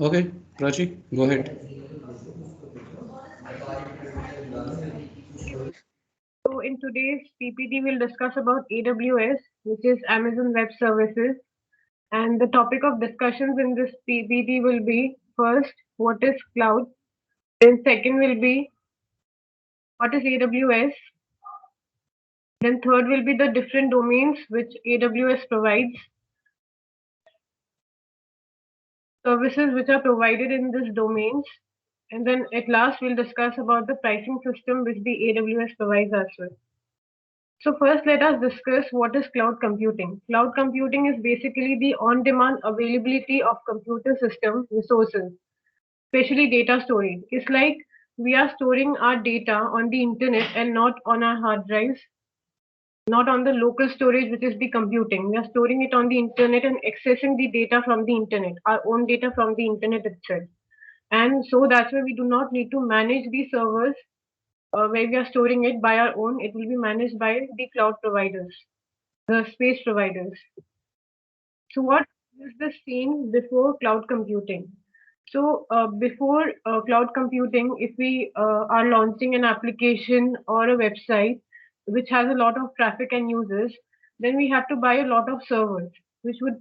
Okay, Prachi, go ahead. So in today's PPT, we'll discuss about AWS, which is Amazon Web Services. And the topic of discussions in this PPT will be first, what is cloud? Then second will be what is AWS? Then third will be the different domains which AWS provides, services which are provided in these domains. And then at last, we'll discuss about the pricing system which the AWS provides us with. So first, let us discuss what is cloud computing. Cloud computing is basically the on-demand availability of computer system resources, especially data storage. It's like we are storing our data on the internet and not on our hard drives, not on the local storage, which is the computing. We are storing it on the internet and accessing the data from the internet, our own data from the internet itself. And so that's why we do not need to manage the servers where we are storing it by our own. It will be managed by the cloud providers, the space providers. So what is the scene before cloud computing? So before cloud computing, if we are launching an application or a website which has a lot of traffic and users, then we have to buy a lot of servers, which would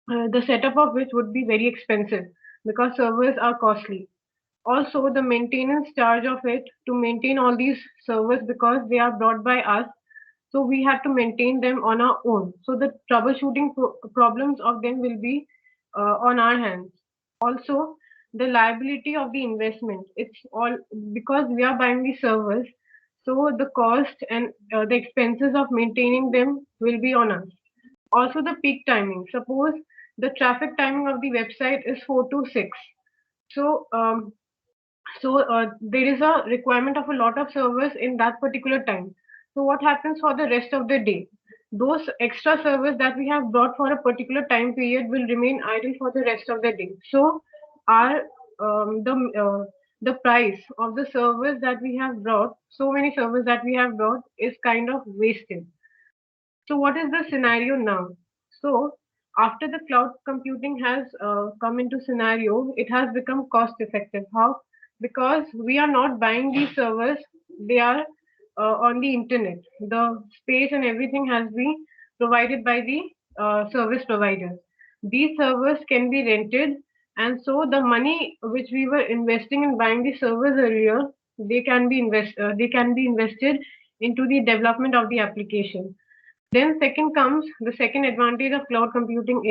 the setup of which would be very expensive because servers are costly. Also, the maintenance charge of it to maintain all these servers because they are brought by us, so we have to maintain them on our own. So the troubleshooting problems of them will be on our hands. Also, the liability of the investment. It's all because we are buying the servers, so the cost and the expenses of maintaining them will be on us. Also, the peak timing. Suppose the traffic timing of the website is 4 to 6. So, there is a requirement of a lot of servers in that particular time. So what happens for the rest of the day? Those extra servers that we have brought for a particular time period will remain idle for the rest of the day. So our the price of the servers that we have brought, so many servers that we have brought, is kind of wasted. So what is the scenario now? So after the cloud computing has come into scenario, it has become cost effective. How? Because we are not buying these servers; they are on the internet. The space and everything has been provided by the service providers. These servers can be rented, and so the money which we were investing in buying the servers earlier, they can be invested into the development of the application. Then second comes the second advantage of cloud computing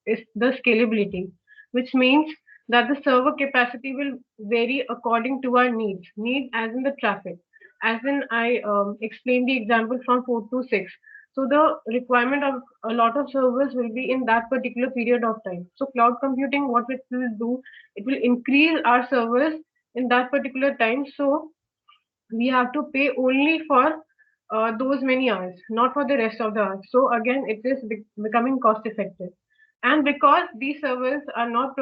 is the scalability, which means that the server capacity will vary according to our needs. Need as in the traffic. As in I explained the example from 4 to 6. So the requirement of a lot of servers will be in that particular period of time. So cloud computing, what it will do, it will increase our servers in that particular time. So we have to pay only for those many hours, not for the rest of the hours. So again, it is becoming cost effective. And because these servers are not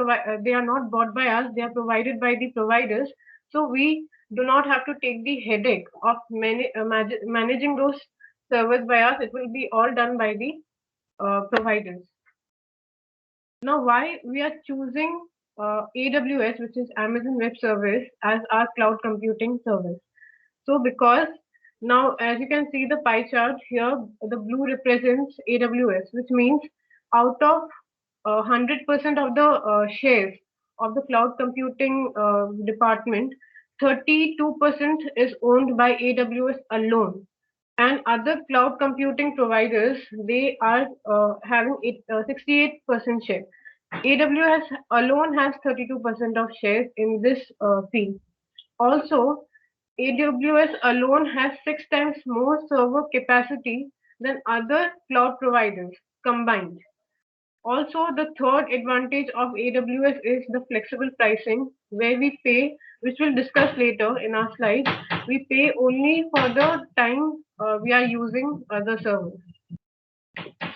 they are not bought by us, they are provided by the providers. So we do not have to take the headache of managing those servers by us. It will be all done by the providers. Now, why we are choosing AWS, which is Amazon Web Service, as our cloud computing service? So because now, as you can see the pie chart here, the blue represents AWS, which means out of 100% of the shares of the cloud computing department, 32% is owned by AWS alone. And other cloud computing providers, they are having 68% share. AWS alone has 32% of shares in this field. Also, AWS alone has 6 times more server capacity than other cloud providers combined. Also, the third advantage of AWS is the flexible pricing, where we pay, which we'll discuss later in our slides, we pay only for the time we are using the server.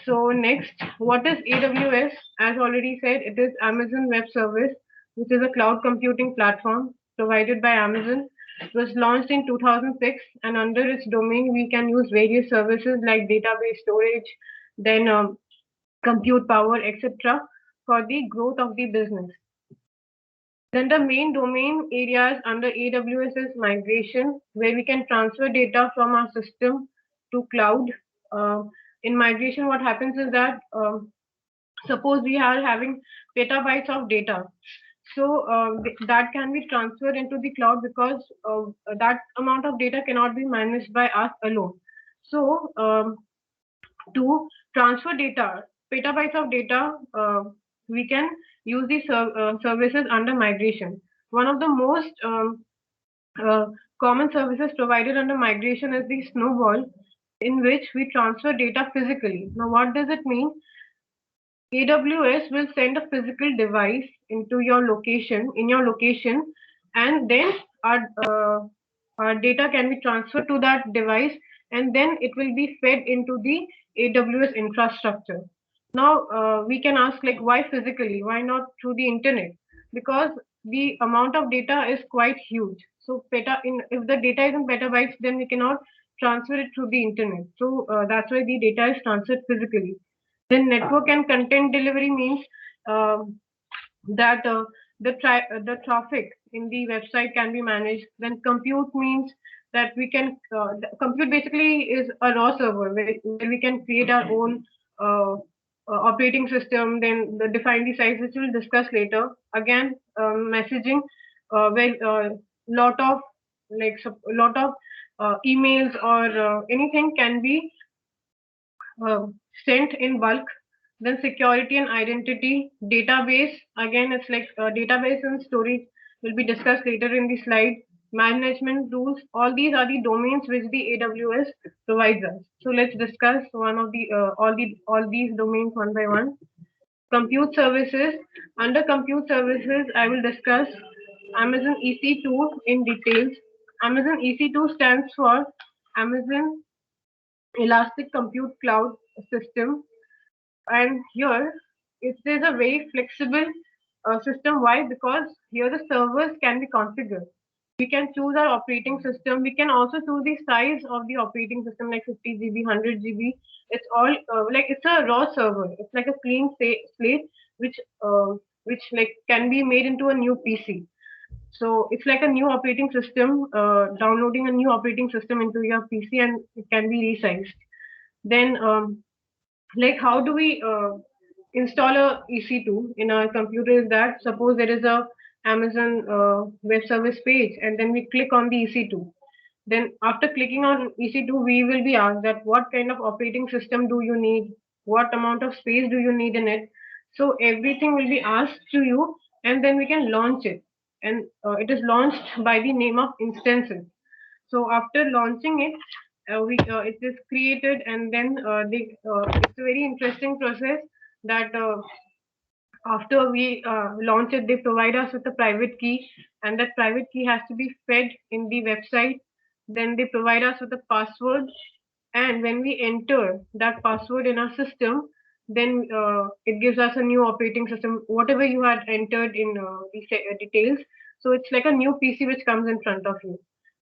So next, what is AWS? As already said, it is Amazon Web Service, which is a cloud computing platform provided by Amazon. It was launched in 2006, and under its domain, we can use various services like database storage, then compute power, etc., for the growth of the business. Then the main domain areas under AWS is migration, where we can transfer data from our system to cloud. In migration, what happens is that suppose we are having petabytes of data, so that can be transferred into the cloud because that amount of data cannot be managed by us alone. So to transfer data, petabytes of data, we can use these services under migration. One of the most uh, common services provided under migration is the Snowball, in which we transfer data physically. Now, what does it mean? AWS will send a physical device into your location, and then our, uh, our data can be transferred to that device, and then it will be fed into the AWS infrastructure. Now, we can ask, like, why physically? Why not through the internet? Because the amount of data is quite huge. So, if the data is in petabytes, then we cannot transfer it through the internet. So, that's why the data is transferred physically. Then network and content delivery means that the traffic in the website can be managed. Then compute means that we can compute basically is a raw server where we can create our own operating system. Then define the size, which we'll discuss later. Again, messaging where lot of lot of emails or anything can be uh, sent in bulk. Then security and identity, database. Again, it's like database and storage will be discussed later in the slide. Management rules. All these are the domains which the AWS provides us. So let's discuss one of the all these domains one by one. Compute services. Under compute services, I will discuss Amazon EC2 in details. Amazon EC2 stands for Amazon Elastic Compute Cloud System, and here it is a very flexible system. Why? Because here the servers can be configured. We can choose our operating system. We can also choose the size of the operating system, like 50 GB, 100 GB. It's all like it's a raw server. It's like a clean slate, which like can be made into a new PC. So it's like a new operating system, downloading a new operating system into your PC, and it can be resized. Then like how do we install a EC2 in our computer? Is that suppose there is a Amazon web service page, and then we click on the EC2. Then after clicking on EC2, we will be asked that what kind of operating system do you need, what amount of space do you need in it. So everything will be asked to you, and then we can launch it. And it is launched by the name of instances. So after launching it, it is created, and then it's a very interesting process that after we launch it, they provide us with a private key, and that private key has to be fed in the website. Then they provide us with a password, and when we enter that password in our system, then it gives us a new operating system, whatever you had entered in the details. So it's like a new PC which comes in front of you.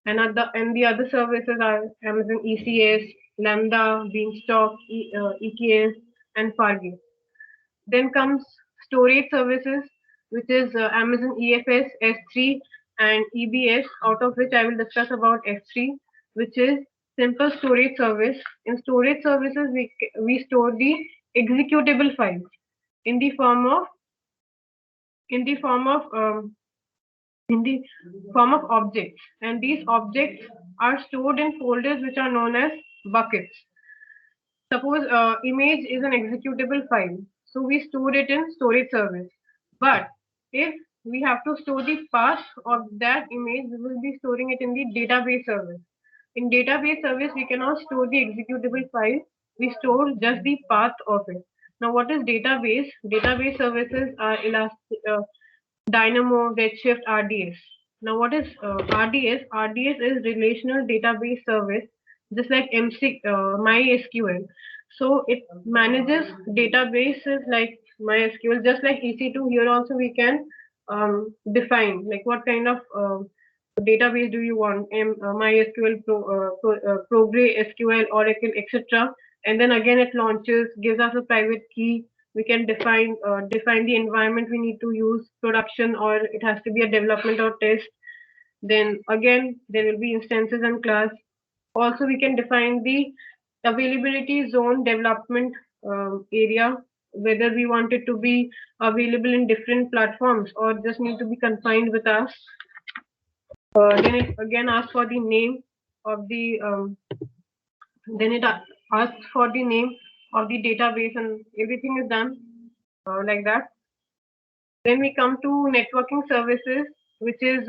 And the other services are Amazon ECS, Lambda, Beanstalk, EKS, and Fargate. Then comes storage services, which is Amazon EFS, S3, and EBS, out of which I will discuss about S3, which is simple storage service. In storage services, we store the executable files in the form of in the form of in the form of objects, and these objects are stored in folders which are known as buckets. Suppose image is an executable file, so we store it in storage service. But if we have to store the path of that image, we will be storing it in the database service. In database service, we cannot store the executable file. We store just the path of it. Now, what is database? Database services are Dynamo, Redshift, RDS. Now, what is RDS? RDS is Relational Database Service, just like MySQL. So it manages databases like MySQL, just like EC2. Here also we can define like what kind of database do you want, MySQL, Progress SQL, Oracle, etc. And then again it launches, gives us a private key, We can define the environment we need to use, production, or it has to be a development or test. Then again, there will be instances and class. Also, we can define the availability zone development area, whether we want it to be available in different platforms or just need to be confined with us. Then it again asks for the name of the then it asks for the name of the database, and everything is done like that. Then we come to networking services, which is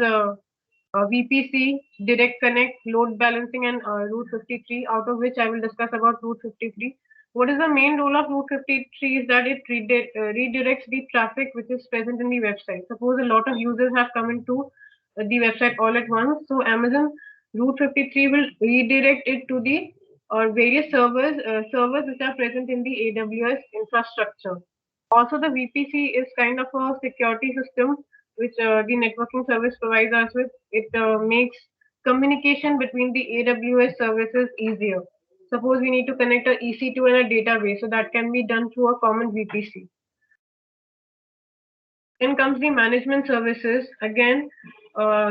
VPC, Direct Connect, Load Balancing, and Route 53, out of which I will discuss about Route 53. What is the main role of Route 53 is that it redirects the traffic which is present in the website. Suppose a lot of users have come into the website all at once. So Amazon Route 53 will redirect it to the various servers which are present in the AWS infrastructure. Also, the VPC is kind of a security system which the networking service provides us with. It makes communication between the AWS services easier. Suppose we need to connect a EC2 and a database, so that can be done through a common VPC. Then comes the management services. Again,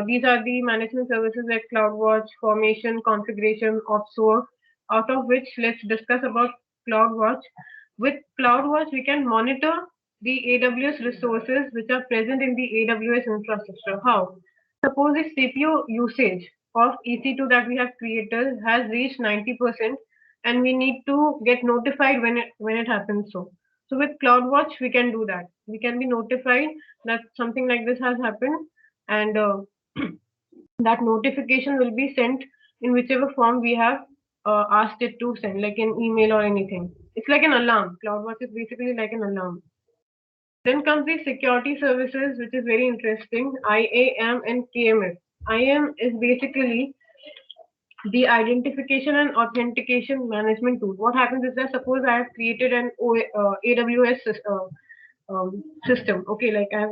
these are the management services like CloudWatch, Formation, Configuration, Observe, out of which let's discuss about CloudWatch. With CloudWatch, we can monitor the AWS resources which are present in the AWS infrastructure. How? Suppose the CPU usage of EC2 that we have created has reached 90%, and we need to get notified when it happens so. So with CloudWatch, we can do that. We can be notified that something like this has happened, and that notification will be sent in whichever form we have asked it to send, like an email or anything. It's like an alarm. CloudWatch is basically like an alarm. Then comes the security services, which is very interesting. IAM and KMS. IAM is basically the identification and authentication management tool. What happens is that suppose I have created an AWS system. Okay, like I have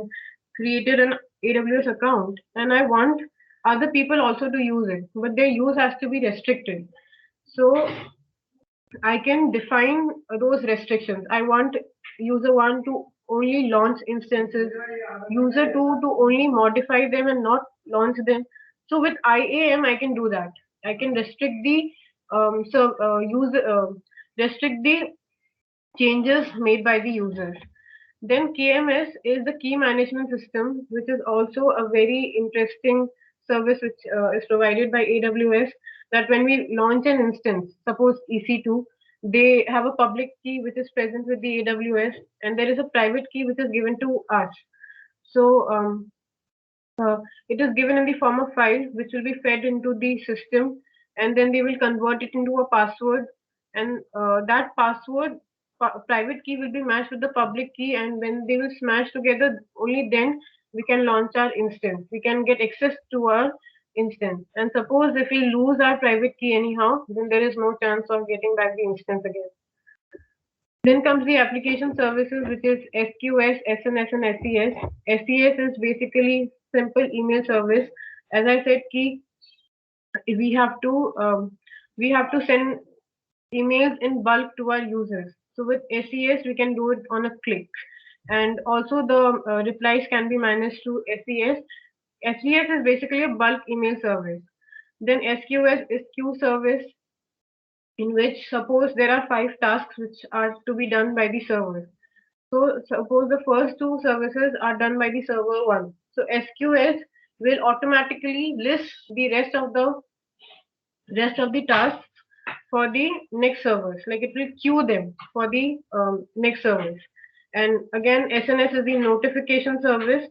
created an AWS account and I want other people also to use it, but their use has to be restricted. So I can define those restrictions. I want user one to only launch instances, user two to only modify them and not launch them. So with IAM, I can do that. I can restrict the user restrict the changes made by the users. Then KMS is the key management system, which is also a very interesting service which is provided by AWS. That when we launch an instance, suppose EC2, they have a public key which is present with the AWS, and there is a private key which is given to us. So uh, it is given in the form of file which will be fed into the system, and then they will convert it into a password, and that password private key will be matched with the public key, and when they will smash together, only then we can launch our instance. We can get access to our instance. And suppose if we lose our private key anyhow, then there is no chance of getting back the instance again. Then comes the application services, which is SQS, SNS, and SES. SES is basically simple email service. As I said, key we have to send emails in bulk to our users. So with SES, we can do it on a click. And also the replies can be managed through SES. SES is basically a bulk email service. Then SQS is queue service, in which suppose there are 5 tasks which are to be done by the server. So suppose the first 2 services are done by the server 1. So SQS will automatically list the rest of the tasks for the next servers. Like it will queue them for the next servers. And again, SNS is the notification service,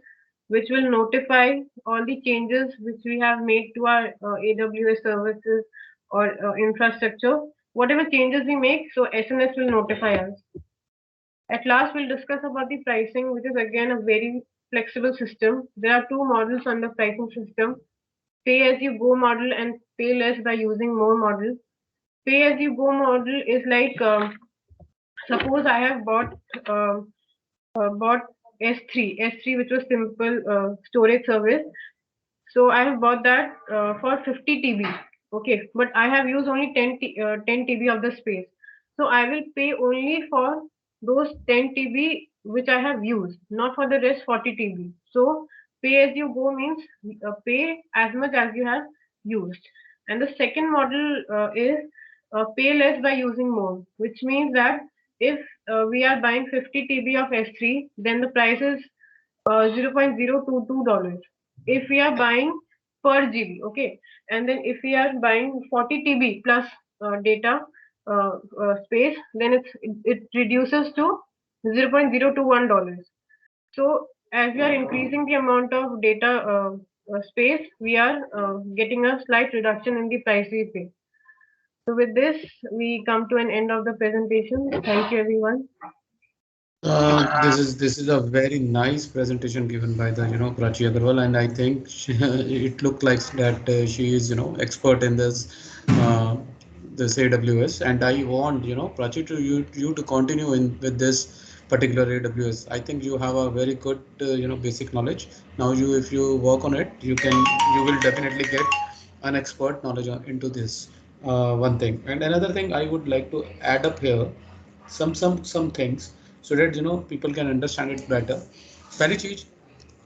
which will notify all the changes which we have made to our AWS services or infrastructure. Whatever changes we make, so SNS will notify us. At last, we'll discuss about the pricing, which is again a very flexible system. There are 2 models on the pricing system: pay as you go model and pay less by using more model. Pay as you go model is like suppose I have bought S3, which was simple storage service. So I have bought that for 50 TB. Okay, but I have used only 10 TB of the space. So I will pay only for those 10 TB which I have used, not for the rest 40 TB. So pay as you go means pay as much as you have used. And the second model is pay less by using more, which means that if we are buying 50 TB of S3, then the price is $0.022. If we are buying per GB, okay, and then if we are buying 40 TB plus data space, then it reduces to $0.021. So as we are increasing the amount of data space, we are getting a slight reduction in the price we pay. So with this, we come to an end of the presentation. Thank you, everyone. This is a very nice presentation given by the Prachi Agarwal, and I think it looked like that she is expert in this AWS, and I want Prachi to you to continue in with this particular AWS. I think you have a very good basic knowledge. Now you if you work on it, you will definitely get an expert knowledge into this one thing. And another thing I would like to add up here some things so that people can understand it better. पहली चीज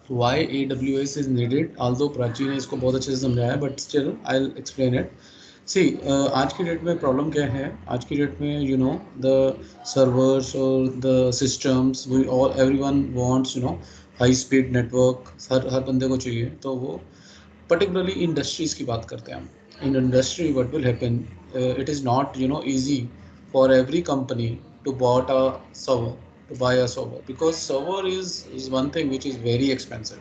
why AWS is needed, although Prachi ने इसको बहुत अच्छे से समझाया, but still I'll explain it. See, आज की डेट में प्रॉब्लम क्या है, आज की डेट में the servers or the systems, we all everyone wants high speed network, हर बंदे को चाहिए, तो वो particularly industries की बात करते हैं हम. In industry what will happen, it is not easy for every company to bought a server to buy a server, because server is one thing which is very expensive,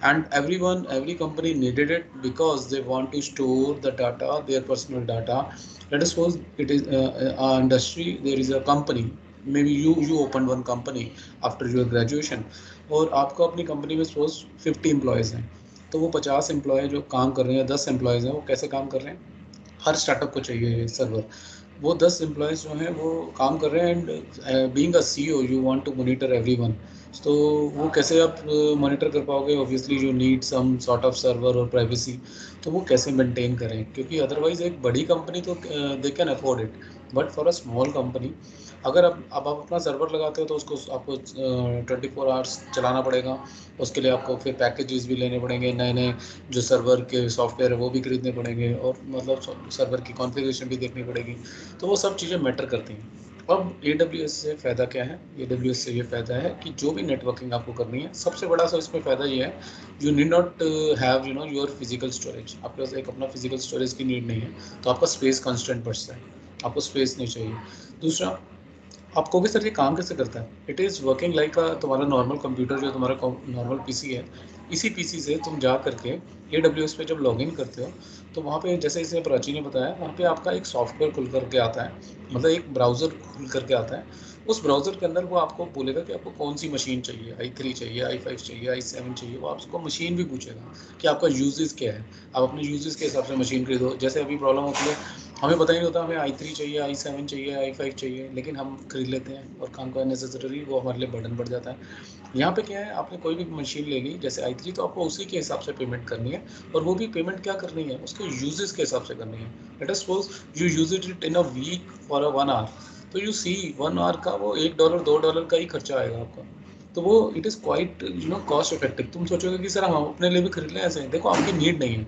and every company needed it because they want to store the data, their personal data. Let us suppose it is our industry, there is a company, maybe you opened one company after your graduation, और आपको अपनी company में suppose 50 employees हैं, तो वो 50 employ जो काम कर रहे हैं, 10 एम्प्लॉयज़ हैं, वो कैसे काम कर रहे हैं, हर स्टार्टअप को चाहिए सर्वर, वो 10 एम्प्लॉयज़ जो हैं वो काम कर रहे हैं, and being a CEO you want to monitor everyone, तो वो कैसे आप मॉनिटर कर पाओगे, obviously you need some sort of server और प्राइवेसी, तो वो कैसे मेंटेन करें, क्योंकि अदरवाइज एक बड़ी कंपनी तो they can afford it, but for a small company अगर आप अपना सर्वर लगाते हो तो उसको आपको 24 आवर्स चलाना पड़ेगा, उसके लिए आपको फिर पैकेजेस भी लेने पड़ेंगे, नए नए जो सर्वर के सॉफ्टवेयर है वो भी खरीदने पड़ेंगे, और मतलब सर्वर की कॉन्फ़िगरेशन भी देखनी पड़ेगी, तो वो सब चीज़ें मैटर करती हैं. अब AWS से फ़ायदा क्या है, AWS से ये फ़ायदा है कि जो भी नेटवर्किंग आपको करनी है, सबसे बड़ा सा इसमें फ़ायदा ये है, you need not have your physical storage, आपके पास एक अपना फिजिकल स्टोरेज की नीड नहीं है, तो आपका स्पेस कंस्ट्रेंट बढ़ता है, आपको स्पेस नहीं चाहिए. दूसरा, आप कहोगे सर ये काम कैसे करता है, इट इज़ वर्किंग लाइक तुम्हारा नॉर्मल कंप्यूटर, जो तुम्हारा नॉर्मल पीसी है, इसी पीसी से तुम जा करके AWS पे जब लॉगिन करते हो, तो वहाँ पे जैसे इसे प्राची ने बताया, वहाँ पे आपका एक सॉफ्टवेयर खुल करके आता है, मतलब एक ब्राउज़र खुल करके आता है, उस ब्राउज़र के अंदर वो आपको बोलेगा कि आपको कौन सी मशीन चाहिए, i3 चाहिए, i5 चाहिए, i7 चाहिए, वो आपको मशीन भी पूछेगा कि आपका यूजेस क्या है, आप अपने यूजेस के हिसाब से मशीन खरीदो. जैसे अभी प्रॉब्लम होती है, हमें पता ही नहीं होता हमें i3 चाहिए, i7 चाहिए, i5 चाहिए, लेकिन हम खरीद लेते हैं और काम का नेसेसरी वो हमारे लिए बर्डन बढ़ जाता है. यहाँ पे क्या है, आपने कोई भी मशीन ले ली जैसे i3, तो आपको उसी के हिसाब से पेमेंट करनी है, और वो भी पेमेंट क्या करनी है, उसके यूजेस के हिसाब से करनी है. Let us suppose you use it in a week for 1 hour, तो यू सी 1 आवर का वो $1 $2 का ही खर्चा आएगा आपका, तो वो it is quite cost effective. तुम सोचोगे कि सर हम अपने लिए भी खरीद लें, ऐसे देखो आपकी नीड नहीं है,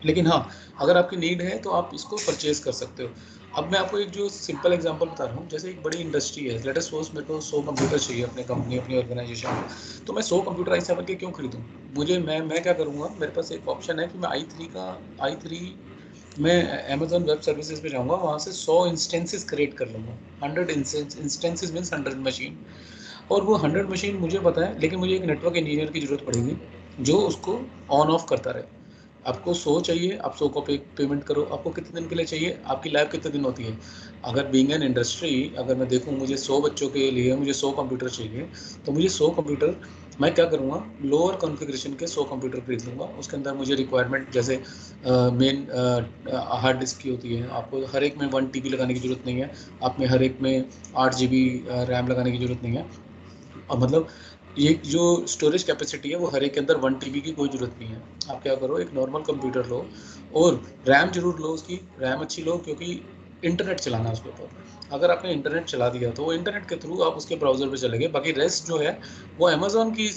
लेकिन हाँ अगर आपकी नीड है तो आप इसको परचेज कर सकते हो. अब मैं आपको एक जो सिंपल एग्जांपल बता रहा हूँ, जैसे एक बड़ी इंडस्ट्री है, लेट अस सपोज मेरे को 100 कंप्यूटर चाहिए अपने कंपनी, अपनी ऑर्गेनाइजेशन में, तो मैं 100 कंप्यूटर i7 के क्यों खरीदूँ, मैं क्या करूँगा, मेरे पास एक ऑप्शन है कि मैं i3 मैं अमेजोन वेब सर्विसेज पे जाऊँगा, वहाँ से 100 इंस्टेंसेस क्रिएट कर लूँगा, 100 इंस्टेंसेस मीन्स 100 मशीन, और वो 100 मशीन मुझे पता है, लेकिन मुझे एक नेटवर्क इंजीनियर की ज़रूरत पड़ेगी जो उसको ऑन ऑफ करता रहे. आपको 100 चाहिए, आप 100 को पेमेंट करो, आपको कितने दिन के लिए चाहिए, आपकी लाइफ कितने दिन होती है. अगर बीइंग एन इंडस्ट्री, अगर मैं देखूँ मुझे 100 बच्चों के लिए मुझे 100 कंप्यूटर चाहिए, तो मुझे 100 कंप्यूटर मैं क्या करूँगा, लोअर कॉन्फ़िगरेशन के 100 कंप्यूटर खरीद लूँगा. उसके अंदर मुझे रिक्वायरमेंट जैसे मेन हार्ड डिस्क की होती है, आपको हर एक में 1 TB लगाने की ज़रूरत नहीं है, आप में हर एक में 8 GB रैम लगाने की ज़रूरत नहीं है, और मतलब ये जो स्टोरेज कैपेसिटी है वो हर एक के अंदर 1 TB की कोई ज़रूरत नहीं है. आप क्या करो, एक नॉर्मल कंप्यूटर लो और रैम जरूर लो, उसकी रैम अच्छी लो, क्योंकि इंटरनेट चलाना उसके ऊपर। अगर आपने इंटरनेट चला दिया तो वो इंटरनेट के थ्रू आप उसके ब्राउज़र पे चले गए, बाकी रेस्ट जो है वो अमेज़न की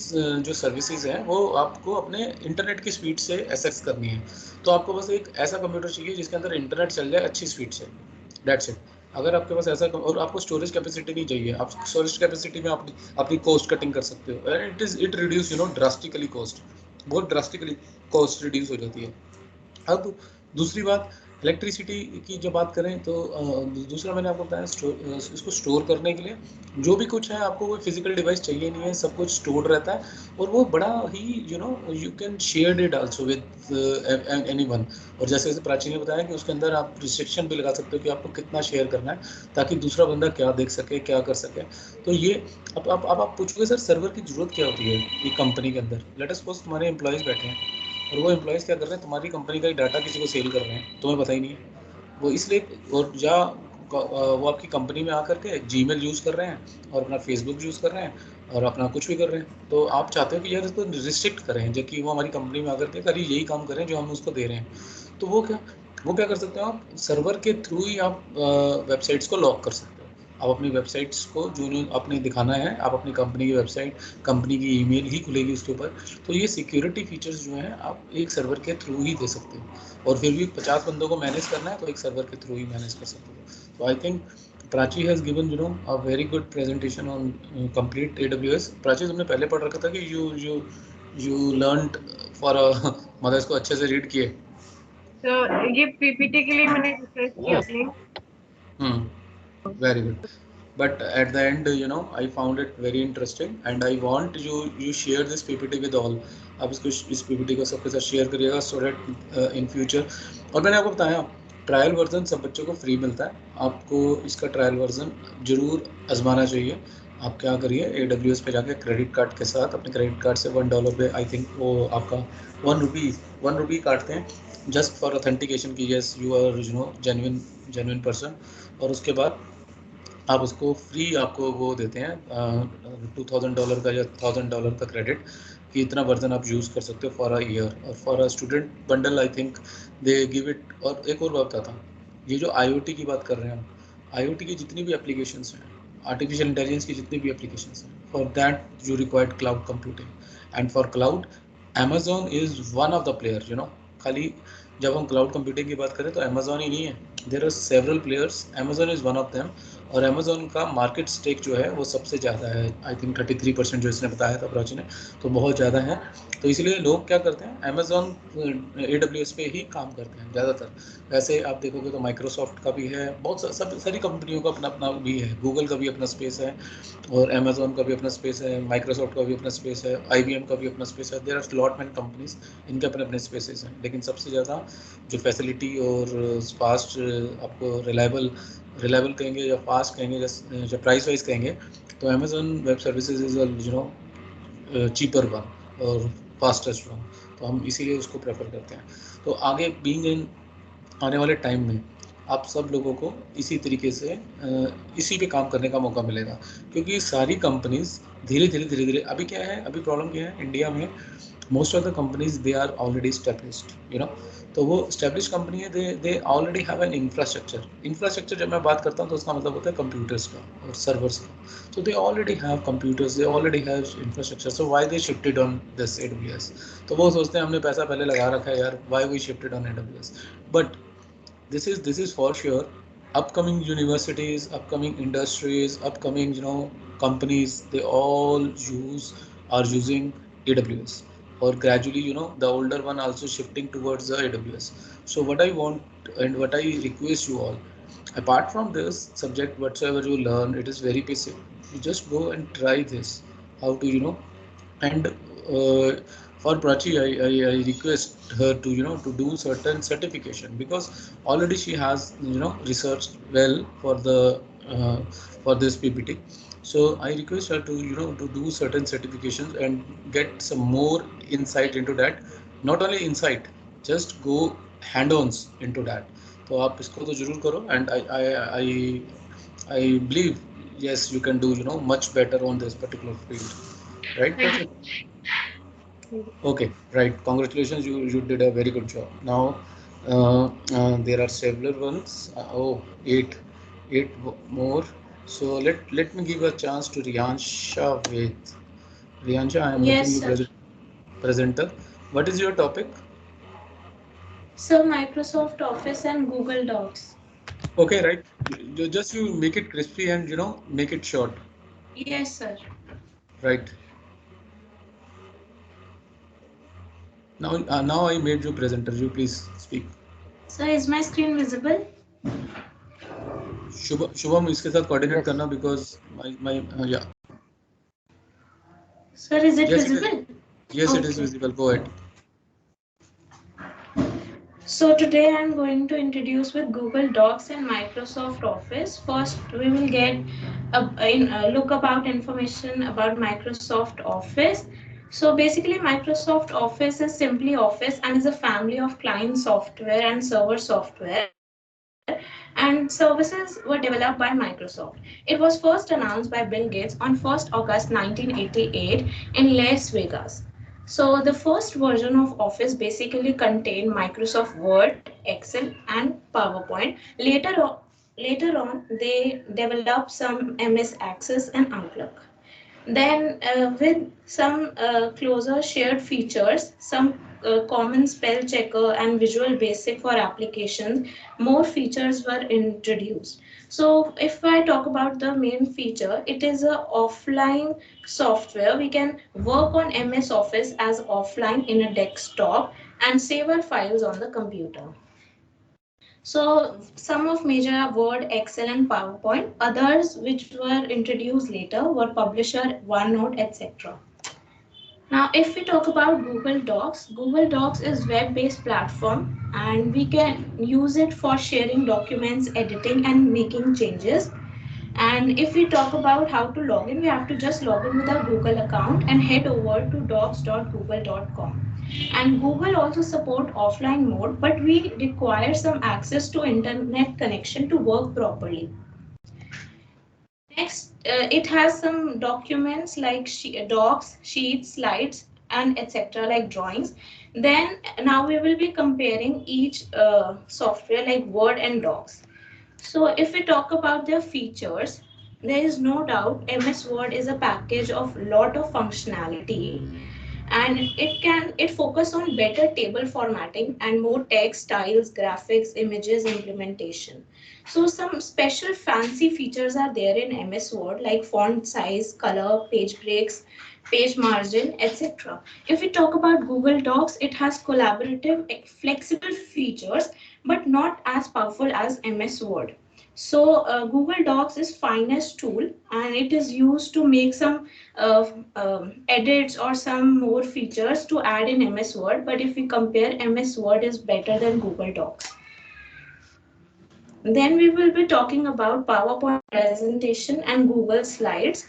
जो सर्विसेज हैं वो आपको अपने इंटरनेट की स्पीड से एक्सेस करनी है। तो आपको बस एक ऐसा कंप्यूटर चाहिए जिसके अंदर इंटरनेट चल जाए अच्छी स्पीड से, दैट्स इट। अगर आपके पास ऐसा और आपको स्टोरेज कैपेसिटी नहीं चाहिए, आप स्टोरेज कैपेसिटी में अपनी अपनी कॉस्ट कटिंग कर सकते हो, and it reduce drastically cost, बहुत ड्रास्टिकली कॉस्ट रिड्यूस हो जाती है। अब दूसरी बात, इलेक्ट्रिसिटी की जब बात करें तो दूसरा मैंने आपको बताया इसको स्टोर करने के लिए जो भी कुछ है आपको कोई फिजिकल डिवाइस चाहिए नहीं है, सब कुछ स्टोर्ड रहता है और वो बड़ा ही you can share it also with anyone. और जैसे जैसे प्राची ने बताया कि उसके अंदर आप रिस्ट्रिक्शन भी लगा सकते हो कि आपको कितना शेयर करना है ताकि दूसरा बंदा क्या देख सके, क्या कर सके। तो ये अब आप पूछोगे सर सर्वर की जरूरत क्या होती है ये कंपनी के अंदर। लेट अस सपोज तुम्हारे एम्प्लॉयज़ बैठे हैं और वो एम्प्लॉयज़ क्या कर रहे हैं, तुम्हारी कंपनी का ही डाटा किसी को सेल कर रहे हैं, तुम्हें पता ही नहीं है वो, इसलिए। और या वो आपकी कंपनी में आकर के जीमेल यूज़ कर रहे हैं और अपना फेसबुक यूज़ कर रहे हैं और अपना कुछ भी कर रहे हैं, तो आप चाहते हो कि यार इसको रिस्ट्रिक्ट करें जो कि वो हमारी कंपनी में आकर के खाली यही काम करें जो हम उसको दे रहे हैं। तो वो क्या कर सकते हो, आप सर्वर के थ्रू ही आप वेबसाइट्स को लॉक कर सकते हो। आप अपनी वेबसाइट्स को जो अपने दिखाना है, आप अपनी कंपनी की वेबसाइट, कंपनी की ईमेल ही खुलेगी उसके ऊपर। तो ये सिक्योरिटी फीचर्स जो हैं आप एक सर्वर के थ्रू ही दे सकते हो। और फिर भी 50 बंदों को मैनेज करना है तो एक सर्वर के थ्रू ही मैनेज कर सकते हो। तो I think Prachi has given a very good presentation on complete AWS। Prachi तुमने पहले पढ़ रखा था कि यू लर्नड फॉर मतलब इसको अच्छे से रीड किए। तो ये पीपीटी के लिए मैंने रिसर्च किया अपनी। Very good. But at the end, I found it very interesting, and I want you share this PPT with all। आप इस PPT को सबके साथ शेयर करिएगा so that in future। और मैंने आपको बताया ट्रायल वर्जन सब बच्चों को फ्री मिलता है, आपको इसका ट्रायल वर्जन जरूर आजमाना चाहिए। आप क्या करिए, AWS पे जाके क्रेडिट कार्ड के साथ अपने क्रेडिट कार्ड से $1 पे आई थिंक वो आपका 1 रुपी काटते हैं जस्ट फॉर ऑथेंटिकेशन की yes you are genuine person. और उसके बाद आप उसको फ्री आपको वो देते हैं $2000 का या $1000 का क्रेडिट कि इतना वर्जन आप यूज़ कर सकते हो फॉर अ ईयर। और for a student bundle I think they give it. और एक और बात बताता हूँ, ये जो IoT की बात कर रहे हैं हम, IoT की जितनी भी एप्लीकेशंस हैं, आर्टिफिशियल इंटेलिजेंस की जितनी भी एप्लीकेशंस हैं, for that you required cloud computing. And for cloud Amazon is one of the player खाली जब हम क्लाउड कंप्यूटिंग की बात करें तो अमेजोन ही नहीं है, there are several players, Amazon is one of them. और अमेजोन का मार्केट स्टेक जो है वो सबसे ज़्यादा है, आई थिंक 33% जो इसने बताया था प्राची ने, तो बहुत ज़्यादा है। तो इसलिए लोग क्या करते हैं, अमेजोन AWS पे ही काम करते हैं ज़्यादातर। वैसे आप देखोगे तो माइक्रोसॉफ्ट का भी है, बहुत सब सारी कंपनियों का अपना अपना भी है, गूगल का भी अपना स्पेस है और अमेजोन का भी अपना स्पेस है, माइक्रोसॉफ्ट का भी अपना स्पेस है, IBM का भी अपना स्पेस है। There are lot many companies, इनके अपने अपने स्पेसेस हैं। लेकिन सबसे ज़्यादा जो फैसिलिटी और फास्ट आपको रिलायबल कहेंगे या फास्ट कहेंगे या प्राइस वाइज कहेंगे तो Amazon web services is cheaper one और फास्टेस्ट वन। तो हम इसीलिए उसको प्रेफर करते हैं। तो आगे बीइंग इन आने वाले टाइम में आप सब लोगों को इसी तरीके से इसी पे काम करने का मौका मिलेगा, क्योंकि सारी कंपनीज धीरे धीरे अभी क्या है, अभी प्रॉब्लम क्या है इंडिया में, most of the companies they are already established। तो वो established कंपनी है, they already have an infrastructure जब मैं बात करता हूँ तो उसका मतलब होता है कंप्यूटर्स का और सर्वर्स का। so they already have computers, they already have infrastructure, so why they shifted on this AWS। तो वो सोचते हैं हमने पैसा पहले लगा रखा है यार, why we shifted on AWS। but this is for sure, upcoming universities, upcoming industries, upcoming companies, they all are using AWS, or gradually the older one also shifting towards the AWS। so what I want and what I request you all, apart from this subject whatsoever you learn, it is very basic, you just go and try this, how to and for Prachi, I request her to to do certain certification, because already she has researched well for the for this PPT. So I request her to to do certain certifications and get some more insight into that. Not only insight, just go hand-ons into that। तो आप इसको तो जरूर करो, and I believe yes you can do much better on this particular field, right Thank Prachi? you. Okay, right. Congratulations, you did a very good job. Now, There are several ones. Oh, more. So let me give a chance to Riyansha with Riyansha. I am making Yes, you sir. presenter. What is your topic? So Microsoft Office and Google Docs. Okay, right. Just you make it crispy and make it short. Yes, sir. Right. Now I made you presenter. You please speak. So is my screen visible? Shubham इसके साथ coordinate Yes. करना because my yeah. Sir, is it Yes, it is. visible? Yes, it is Okay. visible. Go ahead. So today I'm going to introduce with Google Docs and Microsoft Office. First, we will get a look about information about Microsoft Office. So basically, Microsoft Office is simply Office and is a family of client software and server software. And services were developed by Microsoft. It was first announced by Bill Gates on 1st August 1988 in Las Vegas. So the first version of Office basically contained Microsoft Word, Excel, and PowerPoint. Later on, they developed some MS Access and Outlook. Then, with some closer shared features, some common spell checker and visual basic for applications, more features were introduced. So, if I talk about the main feature, it is a offline software. We can work on MS Office as offline in a desktop and save our files on the computer. So some of major Word, Excel and PowerPoint. Others which were introduced later were Publisher, OneNote, etc. Now if we talk about Google Docs is web-based platform and we can use it for sharing documents, editing and making changes. And if we talk about how to log in, we have to just log in with our Google account and head over to docs.google.com. And Google also support offline mode, but we require some access to internet connection to work properly. Next, it has some documents like docs, sheets, slides, and etc. like drawings. Then now we will be comparing each software like Word and Docs. So if we talk about their features, there is no doubt MS Word is a package of lot of functionality and it focus on better table formatting and more text, styles, graphics, images, implementation. So some special fancy features are there in MS Word like font size, color, page breaks, page margin, etc. If we talk about Google Docs, it has collaborative, flexible features but not as powerful as MS Word. So Google Docs is finest tool and it is used to make some edits or some more features to add in MS Word. But if we compare, MS Word is better than Google Docs. Then we will be talking about PowerPoint presentation and Google Slides.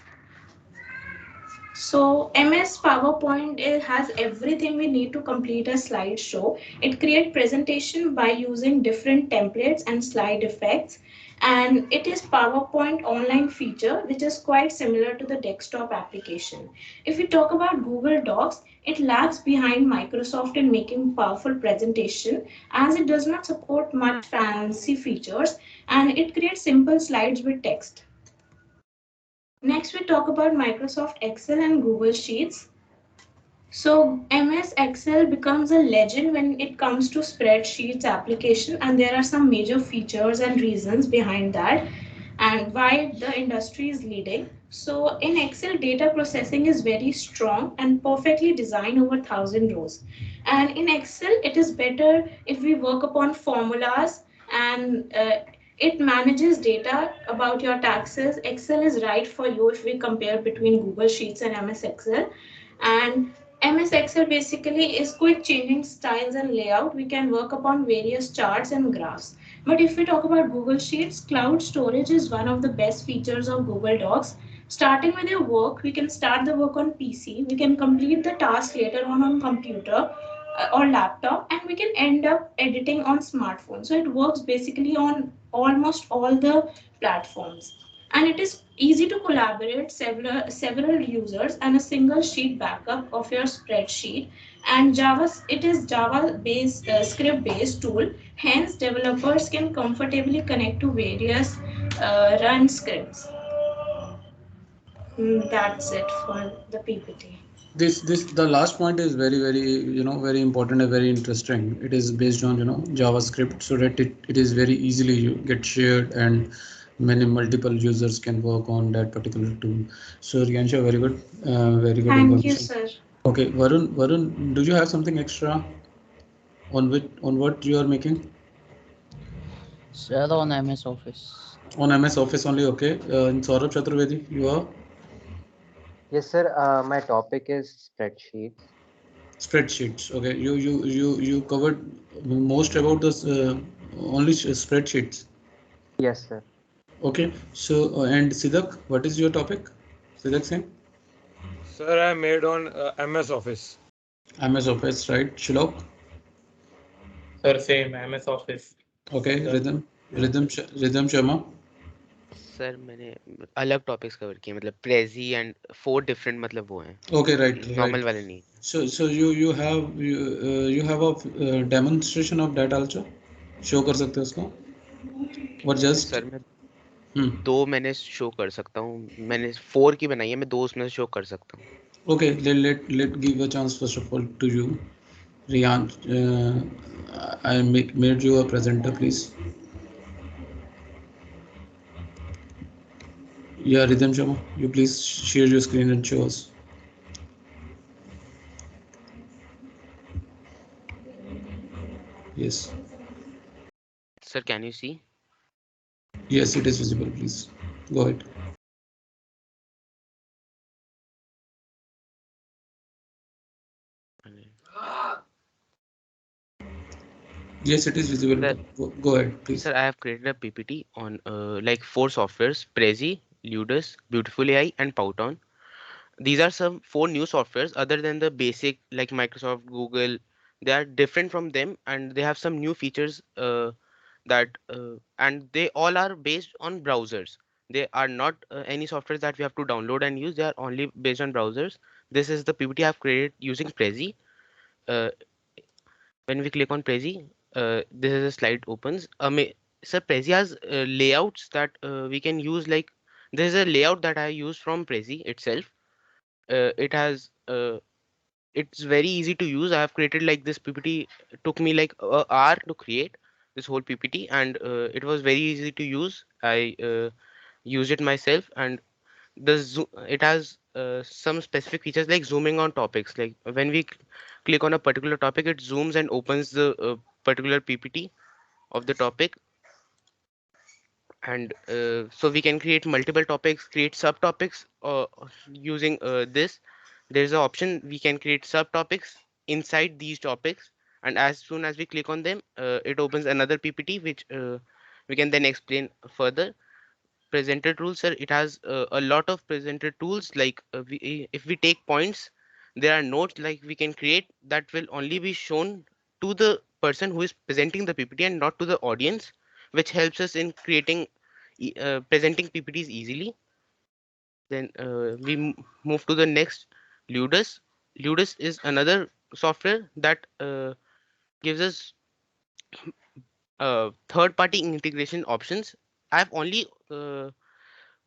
So MS PowerPoint has everything we need to complete a slideshow. It creates presentation by using different templates and slide effects. And it is PowerPoint online feature, which is quite similar to the desktop application. If we talk about Google Docs, it lags behind Microsoft in making powerful presentation as it does not support much fancy features and it creates simple slides with text. Next, we talk about Microsoft Excel and Google Sheets. So MS Excel becomes a legend when it comes to spreadsheets application and there are some major features and reasons behind that and why the industry is leading. So in Excel, data processing is very strong and perfectly designed over 1,000 rows. And in Excel, it is better if we work upon formulas and it manages data about your taxes. Excel is right for you if we compare between Google Sheets and MS Excel. And MS Excel basically is quick changing styles and layout. We can work upon various charts and graphs. But if we talk about Google Sheets, cloud storage is one of the best features of Google Docs. Starting with your work, we can start the work on PC. We can complete the task later on computer or laptop, and we can end up editing on smartphone. So it works basically on almost all the platforms. and it is easy to collaborate several users and a single sheet backup of your spreadsheet. And Java, it is Java based script based tool, hence developers can comfortably connect to various run scripts. That's it for the PPT. This the last point is very very important and very interesting. It is based on JavaScript, so that it is very easily you get shared, and many multiple users can work on that particular tool. So Riyansha, very good Thank you, information. sir. Okay, Varun, do you have something extra on what you are making Sir, on MS Office. on MS Office only? Okay, and Saurabh Chaturvedi, you are Yes, sir. My topic is spreadsheets. spreadsheets. Okay, you covered most about this only spreadsheets. Yes, sir. Okay, so and Siddharth, what is your topic? Siddharth Singh, Sir, I made on MS Office. MS Office, right? Shilok, Sir, same MS Office. okay, Yeah. Rhythm Sharma, sir मैंने अलग topics cover किए मतलब Prezi and 4 different मतलब वो हैं okay, right, normal right. वाले नहीं So you have a demonstration of that also. Show कर सकते हो उसको और जस्ट सर मैं दो मैंने शो कर सकता हूँ मैंने 4 की बनाई है मैं 2 उसमें शो कर सकता हूँ okay, let give a chance first of all to you, Riyan. I made you a presenter, please. Yeah, Rhythm Sharma, you please share your screen and show us. Yes, sir can you see yes, it is visible. Please go ahead. Yes, it is visible. Sir- Go ahead, please. Sir, I have created a PPT on like 4 softwares: Prezi, Ludus, Beautiful AI, and Powtoon. These are some 4 new softwares other than the basic like Microsoft, Google. They are different from them, and they have some new features and they all are based on browsers. They are not any software that we have to download and use. They are only based on browsers. This is the PPT I have created using Prezi. Uh, when we click on Prezi, this is a slide opens. Sir, Prezi has layouts that we can use. Like there is a layout that I use from Prezi itself. It has it's very easy to use. I have created like this PPT. It took me like an hour to create this whole PPT, and it was very easy to use. I used it myself, and it has some specific features like zooming on topics. Like when we click on a particular topic, it zooms and opens the particular PPT of the topic, and so we can create multiple topics, create subtopics using this. There's an option we can create subtopics inside these topics, and as soon as we click on them, it opens another PPT which we can then explain further. Presenter tools, sir, it has a lot of presenter tools. Like if we take points, there are notes like we can create that will only be shown to the person who is presenting the PPT and not to the audience, which helps us in creating presenting PPTs easily. Then move to the next, Ludus. Ludus is another software that gives us third-party integration options. I've only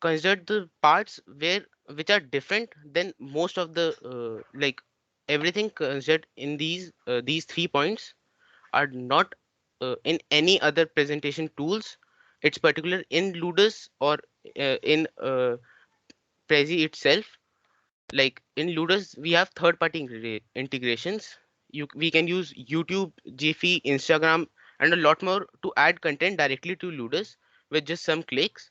considered the parts which are different than most of the like everything considered in these 3 points are not in any other presentation tools. It's particular in Ludus or in Prezi itself. Like in Ludus, we have third-party integrations. We can use YouTube, Giphy, Instagram, and a lot more to add content directly to Ludus with just some clicks.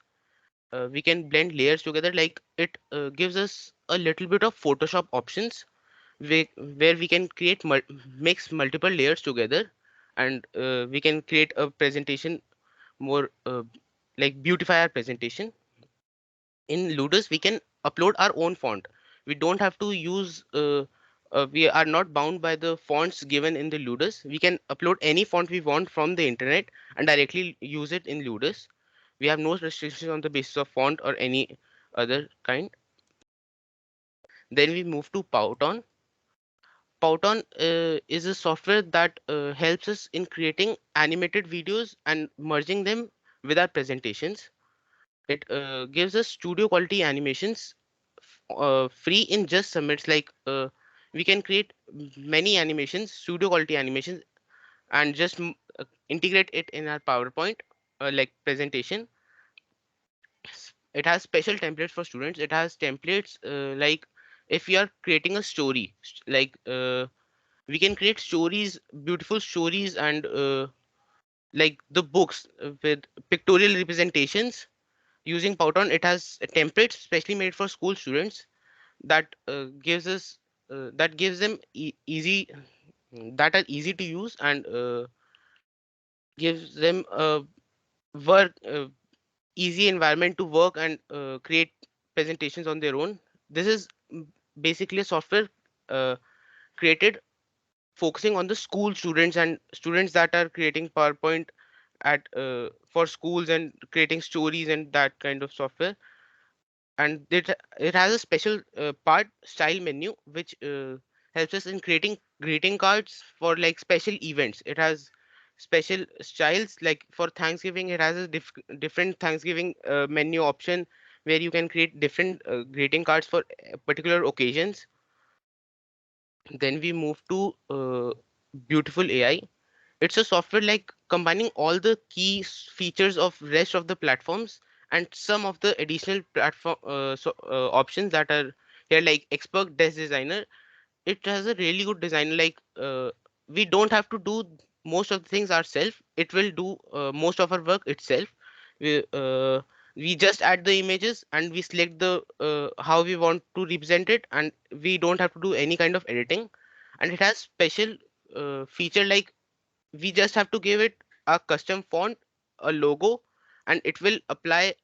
We can blend layers together. Like it gives us a little bit of Photoshop options where we can create mix multiple layers together, and we can create a presentation more like beautify our presentation. In Ludus, we can upload our own font. We don't have to use we are not bound by the fonts given in the Ludus. We can upload any font we want from the internet and directly use it in Ludus. We have no restrictions on the basis of font or any other kind. Then we move to Powton. Powton is a software that helps us in creating animated videos and merging them with our presentations. It gives us studio quality animations free in just submits. Like we can create many animations, studio quality animations, and just integrate it in our PowerPoint like presentation. It has special templates for students. It has templates like if we are creating a story, like we can create stories, beautiful stories, and like the books with pictorial representations using Powton. It has templates specially made for school students that gives them easy, that are easy to use, and gives them a work easy environment to work and create presentations on their own. This is basically a software uh, created focusing on the school students and students that are creating PowerPoint at for schools and creating stories and that kind of software. And it has a special part style menu which helps us in creating greeting cards for like special events. It has special styles, like for Thanksgiving it has a different Thanksgiving menu option where you can create different greeting cards for particular occasions. Then we move to Beautiful AI. It's a software like combining all the key features of rest of the platforms and some of the additional platform options that are here, like expert desk designer. It has a really good design. Like we don't have to do most of the things ourselves. It will do most of our work itself. We just add the images and we select the how we want to represent it, and we don't have to do any kind of editing. And it has special feature like we just have to give it a custom font, a logo, and it will apply